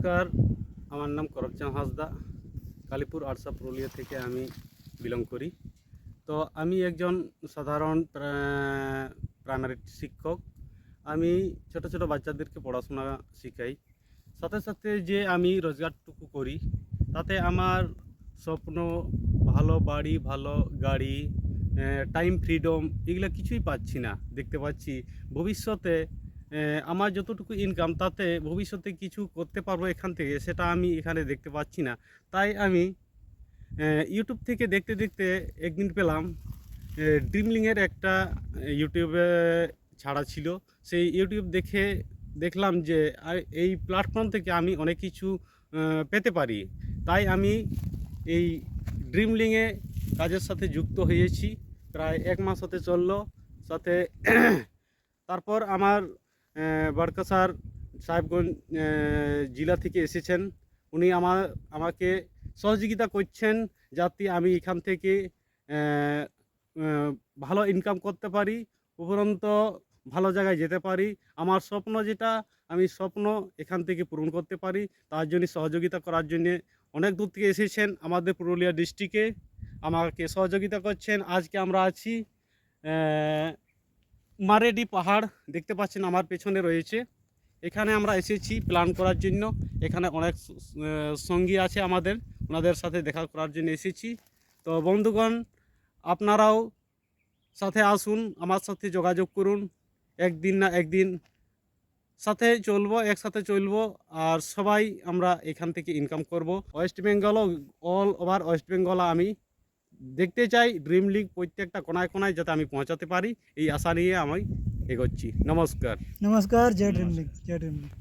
নমস্কার, আমার নাম করকচাঁদ হাঁসদা। কালীপুর আরসা পুরুলিয়া থেকে আমি বিলং করি। তো আমি একজন সাধারণ প্রাইমারি শিক্ষক। আমি ছোট ছোট বাচ্চাদেরকে পড়াশোনা শেখাই। সাথে সাথে যে আমি রোজগারটুকু করি তাতে আমার স্বপ্ন, ভালো বাড়ি, ভালো গাড়ি, টাইম ফ্রিডম এগুলো কিছুই পাচ্ছি না। দেখতে পাচ্ছি ভবিষ্যতে আমার যতটুকু ইনকাম তাতে ভবিষ্যতে কিছু করতে পারবো এখান থেকে, সেটা আমি এখানে দেখতে পাচ্ছি না। তাই আমি ইউটিউব থেকে দেখতে দেখতে একদিন পেলাম ড্রিমলিংয়ের একটা ইউটিউবে ছাড়া ছিল। সেই ইউটিউব দেখে দেখলাম যে এই প্ল্যাটফর্ম থেকে আমি অনেক কিছু পেতে পারি। তাই আমি এই ড্রিমলিংয়ে কাজের সাথে যুক্ত হয়েছি। প্রায় 1 মাস হতে চললো। সাথে তারপর আমার বড়কা স্যার সাহেবগঞ্জ জেলা থেকে এসেছেন। উনি আমাকে সহযোগিতা করছেন যাতে আমি এখান থেকে ভালো ইনকাম করতে পারি, উপরন্ত ভালো জায়গায় যেতে পারি। আমার স্বপ্ন যেটা, আমি স্বপ্ন এখান থেকে পূরণ করতে পারি। তার জন্য সহযোগিতা করার জন্যে অনেক দূর থেকে এসেছেন আমাদের পুরুলিয়া ডিস্ট্রিক্টে, আমাকে সহযোগিতা করছেন। আজকে আমরা আছি মারেডি পাহাড়, দেখতে পাচ্ছেন আমার পেছনে রয়েছে। এখানে আমরা এসেছি প্ল্যান করার জন্য। এখানে অনেক সঙ্গী আছে আমাদের, ওনাদের সাথে দেখা করার জন্য এসেছি। তো বন্ধুগণ, আপনারাও সাথে আসুন, আমার সাথে যোগাযোগ করুন। একদিন না একদিন সাথে চলবো, একসাথে চলবো, আর সবাই আমরা এখান থেকে ইনকাম করব। ওয়েস্ট বেঙ্গলও, অল ওভার ওয়েস্ট বেঙ্গল আমি দেখতে চাই ড্রিমলিং প্রত্যেকটা কোনায় কোনায় যাতে আমি পৌঁছাতে পারি, এই আশা নিয়ে আমি এগোচ্ছি। নমস্কার। नमस्कार। जय ड्रीमलिंग। जय ड्रीमलिंग।